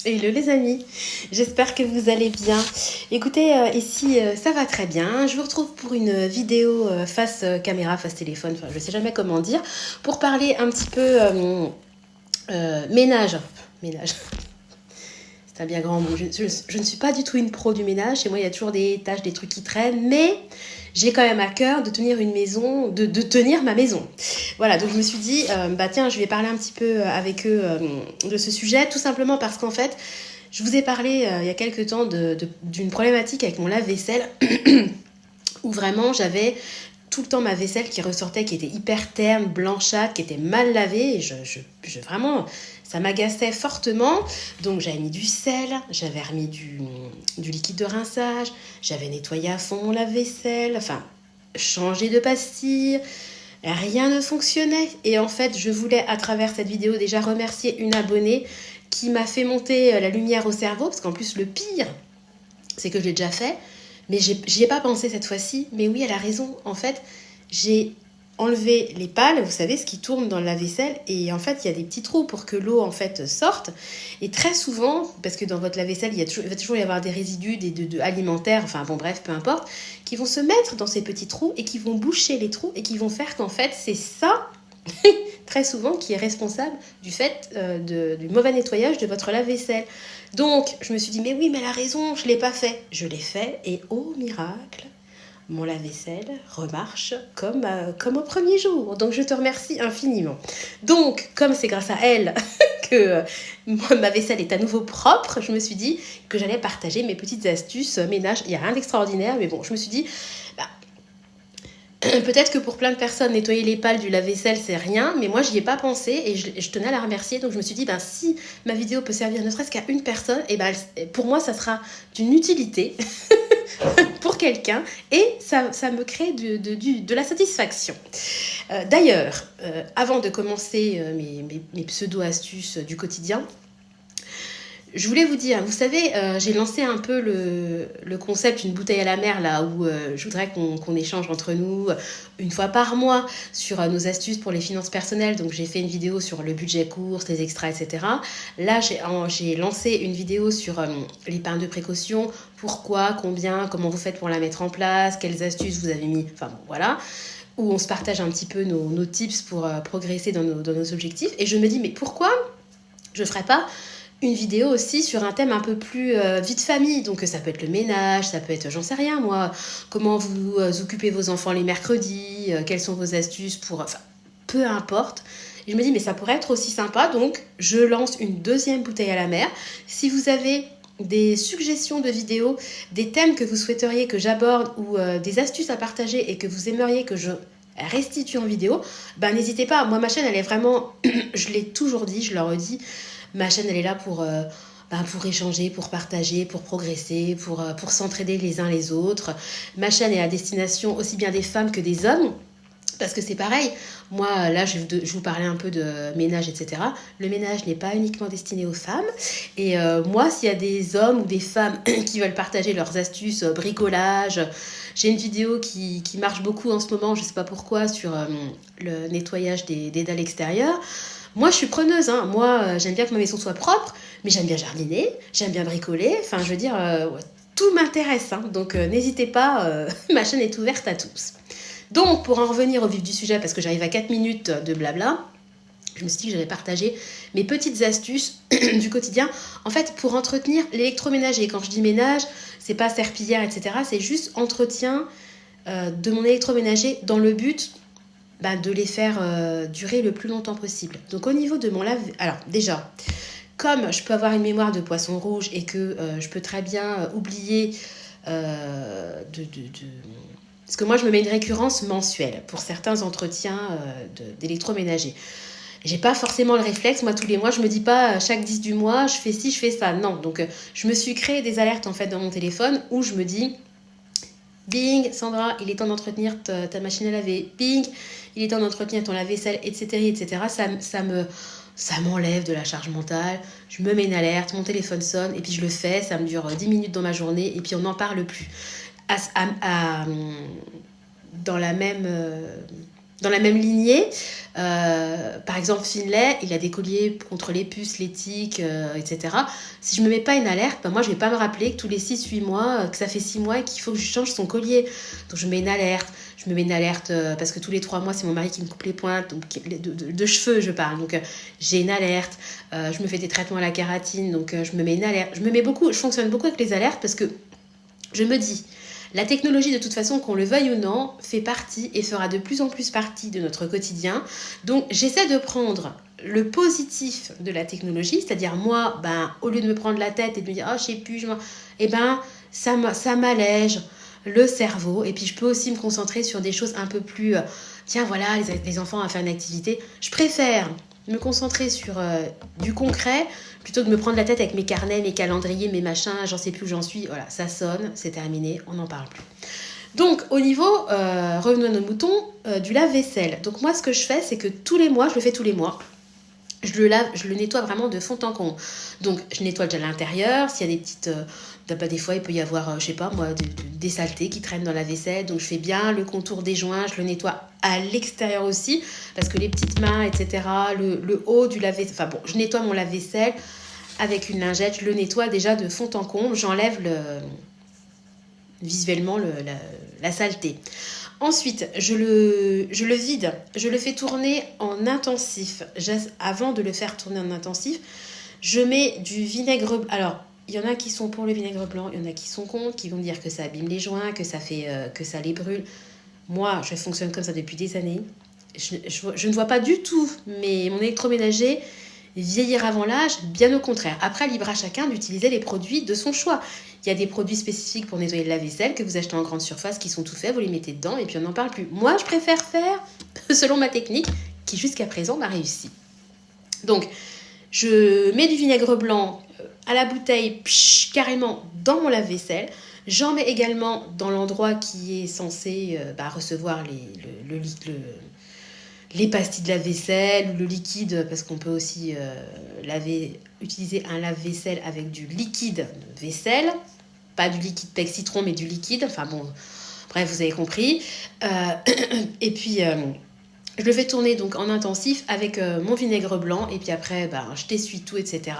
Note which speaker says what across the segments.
Speaker 1: Hello les amis, j'espère que vous allez bien. Écoutez, ici ça va très bien. Je vous retrouve pour une vidéo face caméra, face téléphone, enfin je sais jamais comment dire, pour parler un petit peu ménage. Ménage, c'est un bien grand mot. Je ne suis pas du tout une pro du ménage. Chez moi, il y a toujours des tâches, des trucs qui traînent, mais j'ai quand même à cœur de tenir une maison, de tenir ma maison. Voilà, donc je me suis dit, bah tiens, je vais parler un petit peu avec eux de ce sujet, tout simplement parce qu'en fait, je vous ai parlé il y a quelques temps d'une problématique avec mon lave-vaisselle où vraiment j'avais tout le temps ma vaisselle qui ressortait, qui était hyper terne, blanchâtre, qui était mal lavée. Et vraiment, ça m'agaçait fortement. Donc j'avais mis du sel, j'avais remis du liquide de rinçage, j'avais nettoyé à fond mon lave-vaisselle, enfin, changé de pastille. Rien ne fonctionnait. Et en fait, je voulais, à travers cette vidéo, déjà remercier une abonnée qui m'a fait monter la lumière au cerveau, parce qu'en plus, le pire, c'est que je l'ai déjà fait, mais j'y ai pas pensé cette fois-ci. Mais oui, elle a raison. En fait, j'ai enlevé les pales, vous savez, ce qui tourne dans la vaisselle, et en fait, il y a des petits trous pour que l'eau, en fait, sorte. Et très souvent, parce que dans votre lave-vaisselle, il va toujours y avoir des résidus alimentaires, enfin bon, bref, peu importe, qui vont se mettre dans ces petits trous et qui vont boucher les trous et qui vont faire qu'en fait, c'est ça très souvent qui est responsable du fait du mauvais nettoyage de votre lave-vaisselle. Donc, je me suis dit, mais oui, mais elle a raison, je ne l'ai pas fait. Je l'ai fait et oh miracle, mon lave-vaisselle remarche comme au premier jour. Donc, je te remercie infiniment. Donc, comme c'est grâce à elle que ma vaisselle est à nouveau propre, je me suis dit que j'allais partager mes petites astuces ménage. Il n'y a rien d'extraordinaire, mais bon, je me suis dit, bah, peut-être que pour plein de personnes, nettoyer les pales du lave-vaisselle, c'est rien, mais moi, j'y ai pas pensé et je tenais à la remercier. Donc, je me suis dit, ben, si ma vidéo peut servir ne serait-ce qu'à une personne, et ben, pour moi, ça sera d'une utilité pour quelqu'un et ça me crée de la satisfaction. D'ailleurs, avant de commencer mes pseudo-astuces du quotidien, je voulais vous dire, vous savez, j'ai lancé un peu le concept une bouteille à la mer, là, où je voudrais qu'on échange entre nous une fois par mois sur nos astuces pour les finances personnelles. Donc, j'ai fait une vidéo sur le budget course, les extras, etc. Là, j'ai lancé une vidéo sur l'épargne de précaution, pourquoi, combien, comment vous faites pour la mettre en place, quelles astuces vous avez mis, enfin, bon, voilà, où on se partage un petit peu nos tips pour progresser dans nos objectifs. Et je me dis, mais pourquoi je ne ferais pas une vidéo aussi sur un thème un peu plus vie de famille. Donc ça peut être le ménage, ça peut être, j'en sais rien moi, comment vous occupez vos enfants les mercredis, quelles sont vos astuces pour... Enfin, peu importe. Et je me dis, mais ça pourrait être aussi sympa. Donc je lance une deuxième bouteille à la mer. Si vous avez des suggestions de vidéos, des thèmes que vous souhaiteriez que j'aborde ou des astuces à partager et que vous aimeriez que je restitue en vidéo, ben n'hésitez pas. Moi, ma chaîne, elle est vraiment... je l'ai toujours dit, je le redis, ma chaîne, elle est là pour échanger, pour partager, pour progresser, pour s'entraider les uns les autres. Ma chaîne est à destination aussi bien des femmes que des hommes. Parce que c'est pareil, moi là je vous parlais un peu de ménage, etc. Le ménage n'est pas uniquement destiné aux femmes. Et moi, s'il y a des hommes ou des femmes qui veulent partager leurs astuces, bricolage, j'ai une vidéo qui marche beaucoup en ce moment, je ne sais pas pourquoi, sur le nettoyage des dalles extérieures. Moi, je suis preneuse. Hein. Moi, j'aime bien que ma maison soit propre, mais j'aime bien jardiner, j'aime bien bricoler. Enfin, je veux dire, ouais, tout m'intéresse. Hein. Donc, n'hésitez pas, ma chaîne est ouverte à tous. Donc, pour en revenir au vif du sujet, parce que j'arrive à 4 minutes de blabla, je me suis dit que j'allais partager mes petites astuces du quotidien. En fait, pour entretenir l'électroménager. Quand je dis ménage, c'est pas serpillière, etc. C'est juste entretien de mon électroménager dans le but de les faire durer le plus longtemps possible. Donc au niveau de mon lave... Alors déjà, comme je peux avoir une mémoire de poisson rouge et que je peux très bien oublier parce que moi je me mets une récurrence mensuelle pour certains entretiens d'électroménager. J'ai pas forcément le réflexe, moi tous les mois je me dis pas chaque 10 du mois je fais ci, je fais ça, non. Donc je me suis créé des alertes en fait dans mon téléphone où je me dis bing, Sandra, il est temps d'entretenir ta machine à laver. Bing, il est temps d'entretenir ton lave-vaisselle, etc. etc. Ça m'enlève de la charge mentale. Je me mets une alerte, mon téléphone sonne, et puis je le fais. Ça me dure 10 minutes dans ma journée, et puis on n'en parle plus. Dans la même Dans la même lignée, par exemple Finlay, il a des colliers contre les puces, les tiques, etc. Si je ne me mets pas une alerte, ben moi je ne vais pas me rappeler que tous les 6-8 mois, que ça fait 6 mois et qu'il faut que je change son collier. Donc je mets une alerte. Je me mets une alerte parce que tous les 3 mois, c'est mon mari qui me coupe les pointes, donc de cheveux je parle. Donc j'ai une alerte. Je me fais des traitements à la kératine, donc je me mets une alerte. Je fonctionne beaucoup avec les alertes parce que je me dis, la technologie, de toute façon, qu'on le veuille ou non, fait partie et fera de plus en plus partie de notre quotidien. Donc, j'essaie de prendre le positif de la technologie, c'est-à-dire moi, au lieu de me prendre la tête et de me dire « Oh, je sais plus, ça m'allège le cerveau. » Et puis, je peux aussi me concentrer sur des choses un peu plus... tiens, voilà, les enfants à faire une activité. Je préfère me concentrer sur du concret plutôt que de me prendre la tête avec mes carnets, mes calendriers, mes machins, j'en sais plus où j'en suis. Voilà, ça sonne, c'est terminé, on n'en parle plus. Donc, au niveau, revenons à nos moutons, du lave-vaisselle. Donc, moi, ce que je fais, c'est que tous les mois, je le fais tous les mois, je le nettoie vraiment de fond en comble. Donc, je nettoie déjà l'intérieur. S'il y a des petites... des fois, il peut y avoir, je sais pas moi, des saletés qui traînent dans la vaisselle. Donc, je fais bien le contour des joints. Je le nettoie à l'extérieur aussi. Parce que les petites mains, etc., le haut du lave-vaisselle... Enfin bon, je nettoie mon lave-vaisselle avec une lingette. Je le nettoie déjà de fond en comble. J'enlève visuellement la saleté. Ensuite, je le vide, je le fais tourner en intensif. Avant de le faire tourner en intensif, je mets du vinaigre... Alors, il y en a qui sont pour le vinaigre blanc, il y en a qui sont contre, qui vont dire que ça abîme les joints, que ça les brûle. Moi, je fonctionne comme ça depuis des années. Je ne vois pas du tout mon électroménager vieillir avant l'âge, bien au contraire. Après, libre à chacun d'utiliser les produits de son choix. Il y a des produits spécifiques pour nettoyer le lave-vaisselle que vous achetez en grande surface qui sont tout faits, vous les mettez dedans et puis on n'en parle plus. Moi, je préfère faire selon ma technique qui jusqu'à présent m'a réussi. Donc, je mets du vinaigre blanc à la bouteille, carrément dans mon lave-vaisselle. J'en mets également dans l'endroit qui est censé recevoir les pastilles de lave-vaisselle ou le liquide, parce qu'on peut aussi utiliser un lave-vaisselle avec du liquide vaisselle, pas du liquide pec citron, mais du liquide, enfin bon, bref, vous avez compris. Et puis, je le fais tourner donc en intensif avec mon vinaigre blanc, et puis après, je t'essuie tout, etc.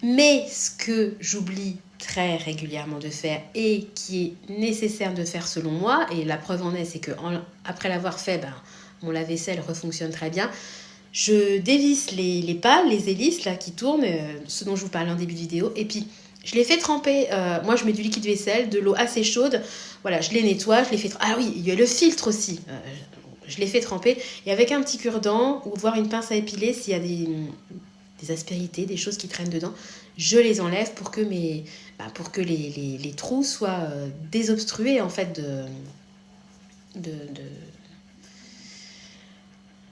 Speaker 1: Mais ce que j'oublie très régulièrement de faire et qui est nécessaire de faire selon moi, et la preuve en est, c'est que après l'avoir fait, mon lave-vaisselle refonctionne très bien. Je dévisse les pales, les hélices là, qui tournent, ce dont je vous parlais en début de vidéo. Et puis, je les fais tremper. Moi, je mets du liquide vaisselle, de l'eau assez chaude. Voilà, je les nettoie, je les fais... Ah oui, il y a le filtre aussi. Je les fais tremper. Et avec un petit cure-dent ou voire une pince à épiler, s'il y a des aspérités, des choses qui traînent dedans, je les enlève pour que, les trous soient désobstrués, en fait,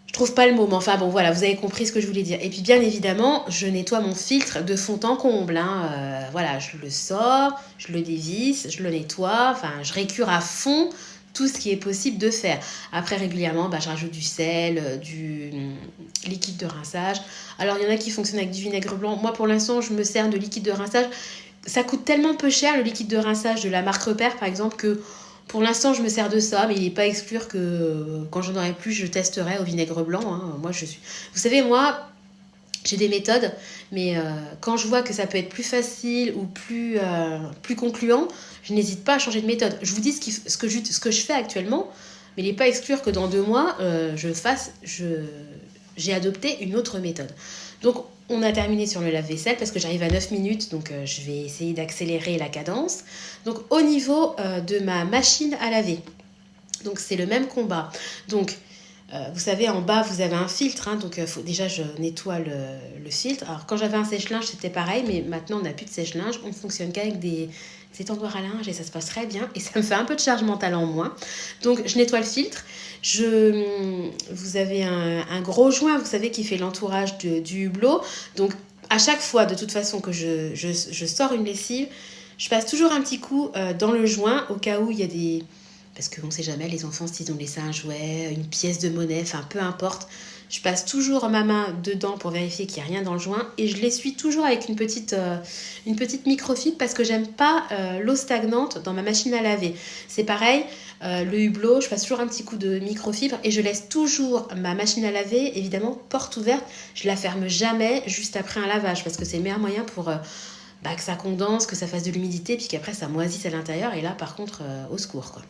Speaker 1: je trouve pas le mot, mais enfin bon, voilà, vous avez compris ce que je voulais dire. Et puis bien évidemment, je nettoie mon filtre de fond en comble. Voilà, je le sors, je le dévisse, je le nettoie, enfin, je récure à fond tout ce qui est possible de faire. Après, régulièrement, je rajoute du sel, du liquide de rinçage. Alors, il y en a qui fonctionnent avec du vinaigre blanc. Moi, pour l'instant, je me sers de liquide de rinçage. Ça coûte tellement peu cher, le liquide de rinçage de la marque Repère, par exemple, que... Pour l'instant, je me sers de ça, mais il n'est pas à exclure que quand j'en aurai plus, je testerai au vinaigre blanc. Moi, Vous savez, moi, j'ai des méthodes, mais quand je vois que ça peut être plus facile ou plus concluant, je n'hésite pas à changer de méthode. Je vous dis ce que je fais actuellement, mais il n'est pas à exclure que dans 2 mois, j'ai adopté une autre méthode. Donc, on a terminé sur le lave-vaisselle parce que j'arrive à 9 minutes, donc je vais essayer d'accélérer la cadence. Donc, au niveau de ma machine à laver, donc c'est le même combat. Donc, vous savez, en bas, vous avez un filtre, donc déjà, je nettoie le filtre. Alors, quand j'avais un sèche-linge, c'était pareil, mais maintenant, on n'a plus de sèche-linge. On ne fonctionne qu'avec des étendoirs à linge et ça se passe très bien. Et ça me fait un peu de charge mentale en moins. Donc, je nettoie le filtre. Vous avez un gros joint, vous savez, qui fait l'entourage du hublot. Donc, à chaque fois, de toute façon, que je sors une lessive, je passe toujours un petit coup dans le joint au cas où il y a des... Parce qu'on ne sait jamais, les enfants, s'ils ont laissé un jouet, une pièce de monnaie, enfin, peu importe. je passe toujours ma main dedans pour vérifier qu'il n'y a rien dans le joint et je l'essuie toujours avec une petite microfibre parce que j'aime pas l'eau stagnante dans ma machine à laver. C'est pareil, le hublot, je passe toujours un petit coup de microfibre et je laisse toujours ma machine à laver, évidemment, porte ouverte. Je la ferme jamais juste après un lavage parce que c'est le meilleur moyen pour que ça condense, que ça fasse de l'humidité puis qu'après ça moisisse à l'intérieur et là par contre au secours quoi.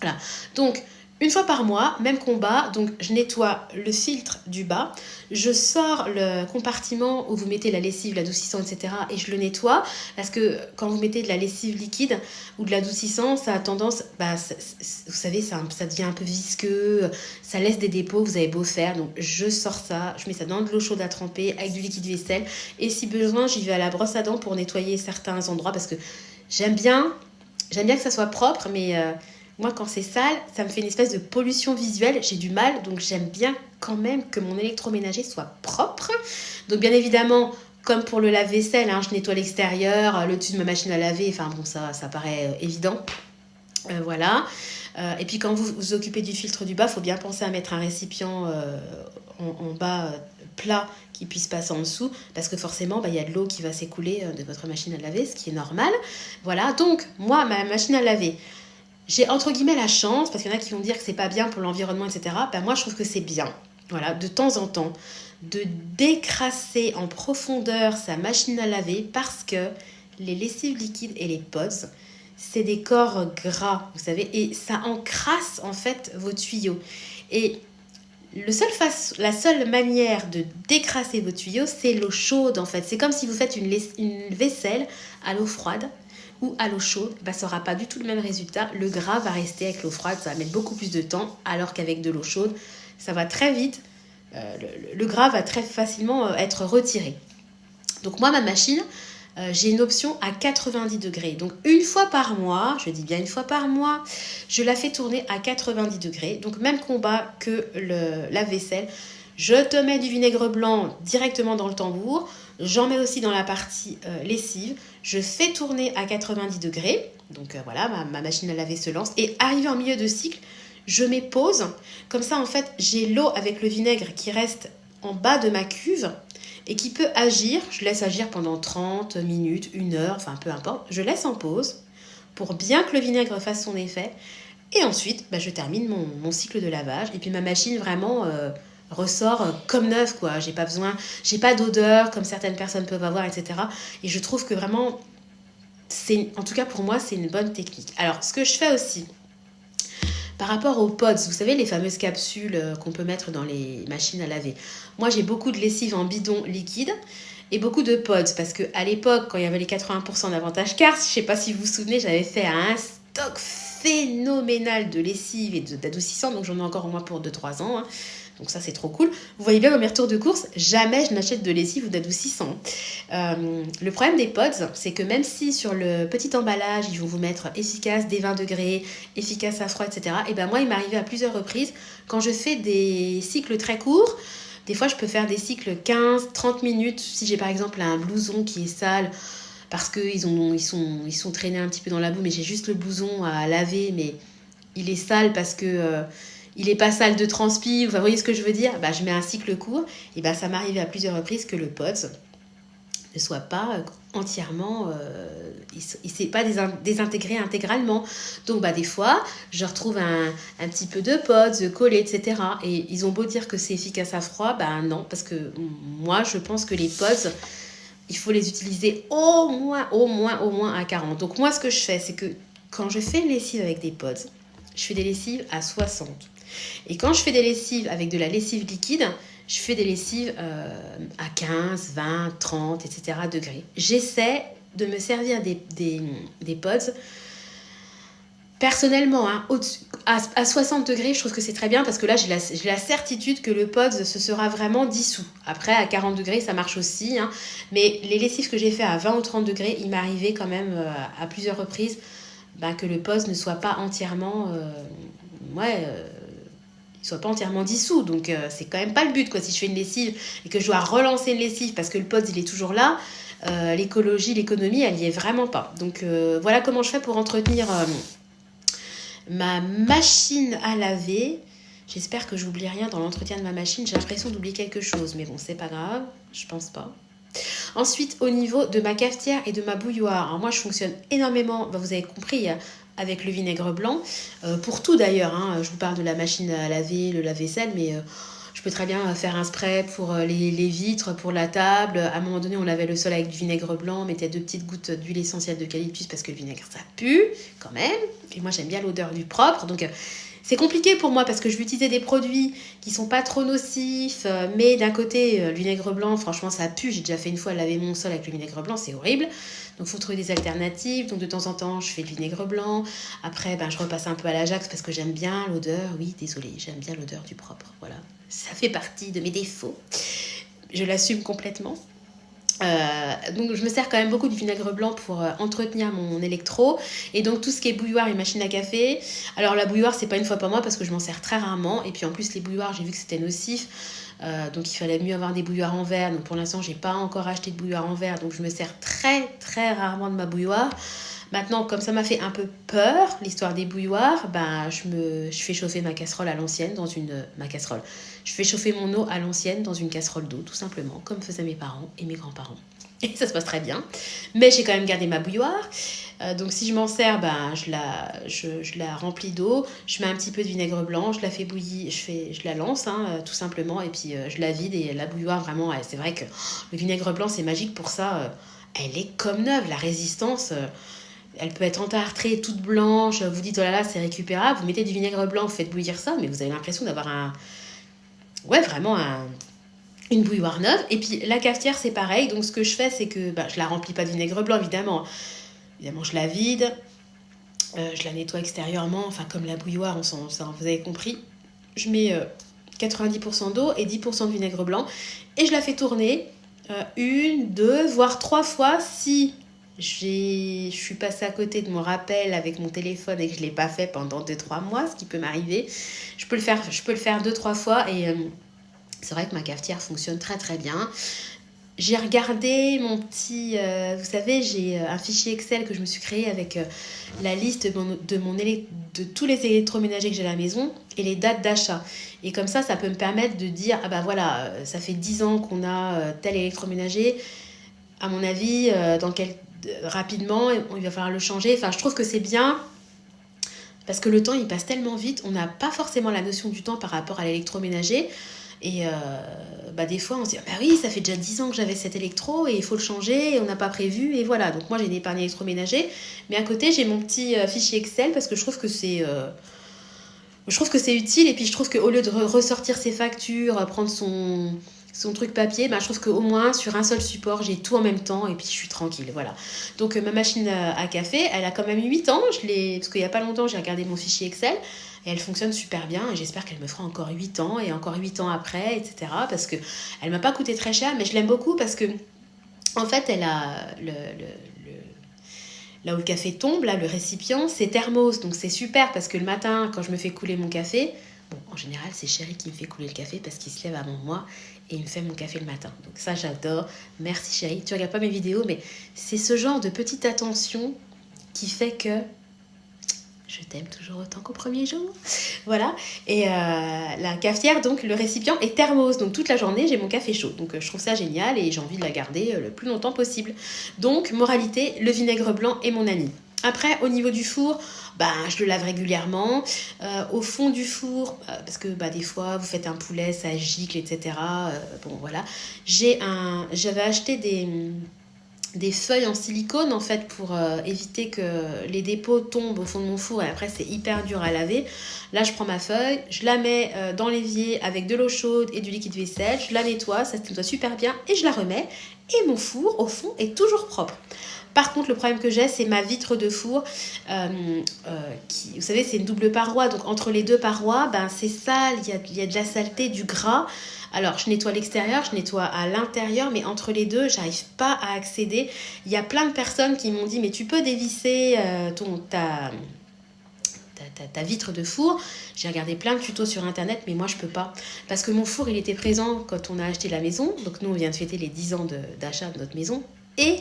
Speaker 1: Voilà, donc une fois par mois, même combat, donc je nettoie le filtre du bas, je sors le compartiment où vous mettez la lessive, l'adoucissant, etc. et je le nettoie parce que quand vous mettez de la lessive liquide ou de l'adoucissant, ça a tendance, vous savez, ça devient un peu visqueux, ça laisse des dépôts, vous avez beau faire, donc je sors ça, je mets ça dans de l'eau chaude à tremper avec du liquide vaisselle et si besoin, j'y vais à la brosse à dents pour nettoyer certains endroits parce que j'aime bien que ça soit propre, mais moi, quand c'est sale, ça me fait une espèce de pollution visuelle. J'ai du mal, donc j'aime bien quand même que mon électroménager soit propre. Donc bien évidemment, comme pour le lave-vaisselle, je nettoie l'extérieur, le dessus de ma machine à laver. Enfin bon, ça paraît évident. Voilà. Et puis quand vous vous occupez du filtre du bas, il faut bien penser à mettre un récipient en bas plat qui puisse passer en dessous parce que forcément y a de l'eau qui va s'écouler de votre machine à laver, ce qui est normal. Voilà, donc moi, ma machine à laver, j'ai entre guillemets la chance, parce qu'il y en a qui vont dire que c'est pas bien pour l'environnement, etc. Moi, je trouve que c'est bien, voilà, de temps en temps, de décrasser en profondeur sa machine à laver parce que les lessives liquides et les pods, c'est des corps gras, vous savez, et ça encrasse en fait vos tuyaux. Et la seule manière de décrasser vos tuyaux, c'est l'eau chaude en fait. C'est comme si vous faites une vaisselle à l'eau froide ou à l'eau chaude, ça n'aura pas du tout le même résultat. Le gras va rester avec l'eau froide, ça va mettre beaucoup plus de temps, alors qu'avec de l'eau chaude, ça va très vite. Le gras va très facilement être retiré. Donc moi, ma machine, j'ai une option à 90 degrés. Donc une fois par mois, je dis bien une fois par mois, je la fais tourner à 90 degrés. Donc même combat que le lave-vaisselle. Je te mets du vinaigre blanc directement dans le tambour. J'en mets aussi dans la partie lessive. Je fais tourner à 90 degrés. Donc voilà, ma machine à laver se lance. Et arrivé en milieu de cycle, je mets pause. Comme ça, en fait, j'ai l'eau avec le vinaigre qui reste en bas de ma cuve et qui peut agir. Je laisse agir pendant 30 minutes, 1 heure, enfin peu importe. Je laisse en pause pour bien que le vinaigre fasse son effet. Et ensuite, je termine mon cycle de lavage. Et puis ma machine vraiment ressort comme neuf, quoi. J'ai pas d'odeur comme certaines personnes peuvent avoir, etc. Et je trouve que vraiment, en tout cas pour moi, c'est une bonne technique. Alors, ce que je fais aussi, par rapport aux pods, vous savez, les fameuses capsules qu'on peut mettre dans les machines à laver. Moi, j'ai beaucoup de lessive en bidon liquide et beaucoup de pods parce qu'à l'époque, quand il y avait les 80% d'avantage Cars, je ne sais pas si vous vous souvenez, j'avais fait un stock phénoménal de lessive et d'adoucissant, donc j'en ai encore au moins pour 2-3 ans. Donc ça, c'est trop cool. Vous voyez bien dans mes retours de course, jamais je n'achète de lessive ou d'adoucissant. Le problème des pods, c'est que même si sur le petit emballage, ils vont vous mettre efficace dès 20 degrés, efficace à froid, etc. Et moi, il m'est arrivé à plusieurs reprises, quand je fais des cycles très courts, des fois, je peux faire des cycles 15-30 minutes. Si j'ai par exemple un blouson qui est sale, parce qu'ils sont traînés un petit peu dans la boue, mais j'ai juste le blouson à laver, mais il est sale parce que... il n'est pas sale de transpi, vous voyez ce que je veux dire, je mets un cycle court, et ça m'est arrivé à plusieurs reprises que le pods ne soit pas entièrement, il ne s'est pas désintégré intégralement. Donc des fois, je retrouve un petit peu de pods collés, etc. Et ils ont beau dire que c'est efficace à froid, non, parce que moi, je pense que les pods, il faut les utiliser au moins à 40. Donc moi, ce que je fais, c'est que quand je fais une lessive avec des pods, je fais des lessives à 60. Et quand je fais des lessives avec de la lessive liquide, je fais des lessives à 15, 20, 30, etc. degrés. J'essaie de me servir des pods. Personnellement, à 60 degrés, je trouve que c'est très bien parce que là, j'ai la certitude que le pod se sera vraiment dissous. Après, à 40 degrés, ça marche aussi. Mais les lessives que j'ai fait à 20 ou 30 degrés, il m'est arrivé quand même à plusieurs reprises que le pod ne soit pas entièrement... soit pas entièrement dissous, donc c'est quand même pas le but, quoi. Si je fais une lessive et que je dois relancer une lessive parce que le pod il est toujours là, l'économie elle y est vraiment pas. Donc voilà comment je fais pour entretenir ma machine à laver. J'espère que j'oublie rien dans l'entretien de ma machine. J'ai l'impression d'oublier quelque chose, mais bon, c'est pas grave, je pense pas. Ensuite, au niveau de ma cafetière et de ma bouilloire, alors moi je fonctionne énormément, vous avez compris, avec le vinaigre blanc. Pour tout d'ailleurs, hein, je vous parle de la machine à laver, le lave-vaisselle, mais je peux très bien faire un spray pour les vitres, pour la table. À un moment donné, on lavait le sol avec du vinaigre blanc, on mettait 2 petites gouttes d'huile essentielle d'eucalyptus parce que le vinaigre ça pue quand même. Et moi j'aime bien l'odeur du propre, donc c'est compliqué pour moi parce que je vais utiliser des produits qui sont pas trop nocifs, mais d'un côté, le vinaigre blanc, franchement, ça pue. J'ai déjà fait une fois laver mon sol avec le vinaigre blanc, c'est horrible. Donc, il faut trouver des alternatives. Donc, de temps en temps, je fais le vinaigre blanc. Après, je repasse un peu à l'Ajax parce que j'aime bien l'odeur. Oui, désolée, j'aime bien l'odeur du propre. Voilà, ça fait partie de mes défauts. Je l'assume complètement. Donc je me sers quand même beaucoup du vinaigre blanc pour entretenir mon électro, et donc tout ce qui est bouilloire et machine à café. Alors la bouilloire c'est pas une fois par mois parce que je m'en sers très rarement, et puis en plus les bouilloires j'ai vu que c'était nocif, donc il fallait mieux avoir des bouilloires en verre. Donc pour l'instant j'ai pas encore acheté de bouilloire en verre, donc je me sers très très rarement de ma bouilloire. Maintenant, comme ça m'a fait un peu peur, l'histoire des bouilloires, je fais chauffer ma casserole à l'ancienne dans ma casserole. Je fais chauffer mon eau à l'ancienne dans une casserole d'eau, tout simplement, comme faisaient mes parents et mes grands-parents. Et ça se passe très bien. Mais j'ai quand même gardé ma bouilloire. Donc si je m'en sers, je la remplis d'eau. Je mets un petit peu de vinaigre blanc, je la fais bouillir, je la lance, tout simplement. Et puis je la vide. Et la bouilloire, vraiment, c'est vrai que le vinaigre blanc, c'est magique pour ça. Elle est comme neuve. La résistance... elle peut être entartrée, toute blanche, vous dites oh là là c'est récupérable, vous mettez du vinaigre blanc, vous faites bouillir ça, mais vous avez l'impression d'avoir une bouilloire neuve. Et puis la cafetière c'est pareil, donc ce que je fais c'est que je la remplis pas de vinaigre blanc évidemment, je la vide, je la nettoie extérieurement, enfin comme la bouilloire, vous avez compris, je mets 90% d'eau et 10% de vinaigre blanc, et je la fais tourner 1, 2, voire 3 fois si... je suis passée à côté de mon rappel avec mon téléphone et que je ne l'ai pas fait pendant 2-3 mois, ce qui peut m'arriver. Je peux le faire 2-3 fois, et c'est vrai que ma cafetière fonctionne très très bien. J'ai regardé mon petit... vous savez, j'ai un fichier Excel que je me suis créé avec la liste de tous les électroménagers que j'ai à la maison et les dates d'achat. Et comme ça peut me permettre de dire, voilà, ça fait 10 ans qu'on a tel électroménager. À mon avis, rapidement, il va falloir le changer. Enfin, je trouve que c'est bien parce que le temps, il passe tellement vite. On n'a pas forcément la notion du temps par rapport à l'électroménager. Et des fois, on se dit, oui, ça fait déjà 10 ans que j'avais cet électro et il faut le changer et on n'a pas prévu. Et voilà, donc moi, j'ai une épargne électroménager. Mais à côté, j'ai mon petit fichier Excel parce que je trouve que c'est... utile. Et puis, je trouve qu'au lieu de ressortir ses factures, prendre son truc papier, je trouve qu'au moins sur un seul support j'ai tout en même temps et puis je suis tranquille, voilà. Donc ma machine à café, elle a quand même 8 ans, parce qu'il n'y a pas longtemps j'ai regardé mon fichier Excel et elle fonctionne super bien, et j'espère qu'elle me fera encore 8 ans et encore 8 ans après, etc. Parce que elle m'a pas coûté très cher, mais je l'aime beaucoup parce que en fait elle a là où le café tombe, là le récipient, c'est thermos, donc c'est super parce que le matin quand je me fais couler mon café, en général, c'est Chéri qui me fait couler le café parce qu'il se lève avant moi et il me fait mon café le matin. Donc ça, j'adore. Merci Chéri. Tu regardes pas mes vidéos, mais c'est ce genre de petite attention qui fait que je t'aime toujours autant qu'au premier jour. Voilà. Et la cafetière, donc le récipient est thermos. Donc toute la journée, j'ai mon café chaud. Donc je trouve ça génial et j'ai envie de la garder le plus longtemps possible. Donc, moralité, le vinaigre blanc est mon ami. Après, au niveau du four, je le lave régulièrement. Au fond du four, parce que des fois, vous faites un poulet, ça gicle, etc. Voilà. J'avais acheté des feuilles en silicone, en fait, pour éviter que les dépôts tombent au fond de mon four. Et après, c'est hyper dur à laver. Là, je prends ma feuille, je la mets dans l'évier avec de l'eau chaude et du liquide vaisselle. Je la nettoie, ça se nettoie super bien et je la remets. Et mon four, au fond, est toujours propre. Par contre, le problème que j'ai, c'est ma vitre de four qui, vous savez, c'est une double paroi. Donc, entre les deux parois, c'est sale, il y a de la saleté, du gras. Alors, je nettoie l'extérieur, je nettoie à l'intérieur, mais entre les deux, j'arrive pas à accéder. Il y a plein de personnes qui m'ont dit, mais tu peux dévisser ta vitre de four. J'ai regardé plein de tutos sur internet, mais moi je peux pas parce que mon four il était présent quand on a acheté la maison. Donc nous on vient de fêter les 10 ans d'achat de notre maison et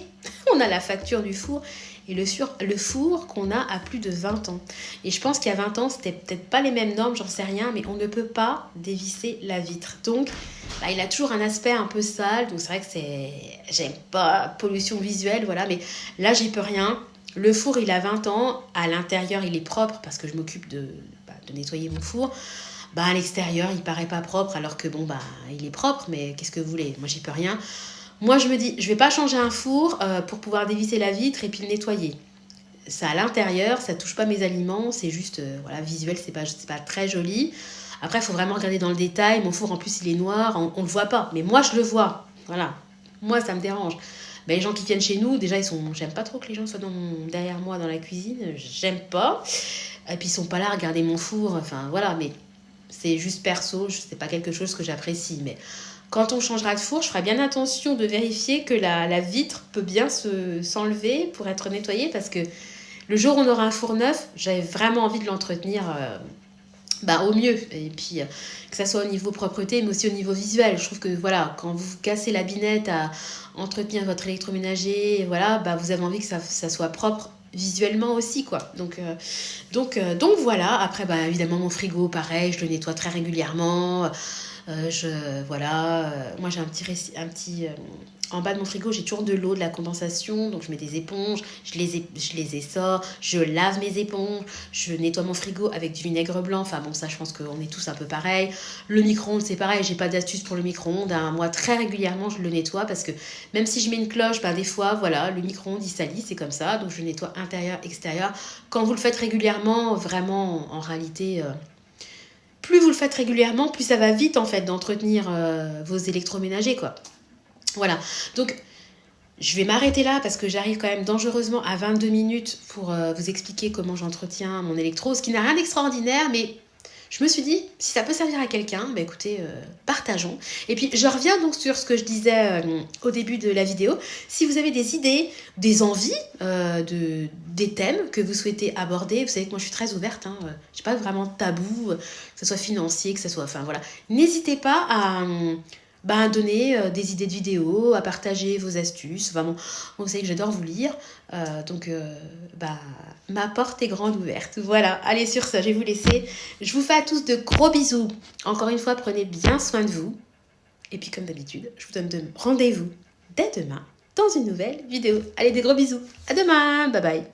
Speaker 1: on a la facture du four et le four qu'on a à plus de 20 ans. Et je pense qu'il y a 20 ans, c'était peut-être pas les mêmes normes, j'en sais rien, mais on ne peut pas dévisser la vitre. Donc, bah, il a toujours un aspect un peu sale, donc c'est vrai que j'aime pas, pollution visuelle, voilà, mais là, j'y peux rien. Le four, il a 20 ans, à l'intérieur, il est propre, parce que je m'occupe de nettoyer mon four. Bah, à l'extérieur, il paraît pas propre, alors que bon, bah, il est propre, mais qu'est-ce que vous voulez? Moi, j'y peux rien. Moi, je me dis, je vais pas changer un four pour pouvoir dévisser la vitre et puis le nettoyer. Ça à l'intérieur, ça touche pas mes aliments, c'est juste, voilà, visuel, c'est pas très joli. Après, il faut vraiment regarder dans le détail. Mon four, en plus, il est noir, on le voit pas. Mais moi, je le vois. Voilà. Moi, ça me dérange. Ben, les gens qui viennent chez nous, déjà, j'aime pas trop que les gens soient derrière moi dans la cuisine. J'aime pas. Et puis, ils sont pas là à regarder mon four. Enfin, voilà. Mais c'est juste perso. C'est pas quelque chose que j'apprécie. Mais quand on changera de four, je ferai bien attention de vérifier que la vitre peut bien s'enlever pour être nettoyée. Parce que le jour où on aura un four neuf, j'avais vraiment envie de l'entretenir au mieux. Et puis, que ça soit au niveau propreté, mais aussi au niveau visuel. Je trouve que, voilà, quand vous cassez la binette à entretenir votre électroménager, voilà, bah, vous avez envie que ça soit propre visuellement aussi, quoi. Donc voilà. Après, bah, évidemment, mon frigo, pareil, je le nettoie très régulièrement. Moi j'ai un petit en bas de mon frigo, j'ai toujours de l'eau, de la condensation, donc je mets des éponges, je les essore, je lave mes éponges, je nettoie mon frigo avec du vinaigre blanc. Enfin bon, ça, je pense qu'on est tous un peu pareil. Le micro-ondes, c'est pareil, j'ai pas d'astuce pour le micro-ondes, hein. Moi, très régulièrement, je le nettoie parce que même si je mets une cloche, des fois, voilà, le micro-ondes, il salit, c'est comme ça, donc je nettoie intérieur, extérieur. Quand vous le faites régulièrement, vraiment, en réalité, plus vous le faites régulièrement, plus ça va vite, en fait, d'entretenir vos électroménagers, quoi. Voilà. Donc, je vais m'arrêter là parce que j'arrive quand même dangereusement à 22 minutes pour vous expliquer comment j'entretiens mon électro, ce qui n'a rien d'extraordinaire, mais je me suis dit, si ça peut servir à quelqu'un, écoutez, partageons. Et puis, je reviens donc sur ce que je disais au début de la vidéo. Si vous avez des idées, des envies, des thèmes que vous souhaitez aborder, vous savez que moi, je suis très ouverte. Je n'ai pas vraiment de tabou, que ce soit financier, que ce soit... Enfin, voilà. N'hésitez pas à donner des idées de vidéos, à partager vos astuces. Enfin, bon, vous savez que j'adore vous lire. Ma porte est grande ouverte. Voilà, allez, sur ça, je vais vous laisser. Je vous fais à tous de gros bisous. Encore une fois, prenez bien soin de vous. Et puis, comme d'habitude, je vous donne rendez-vous dès demain dans une nouvelle vidéo. Allez, des gros bisous. À demain. Bye bye.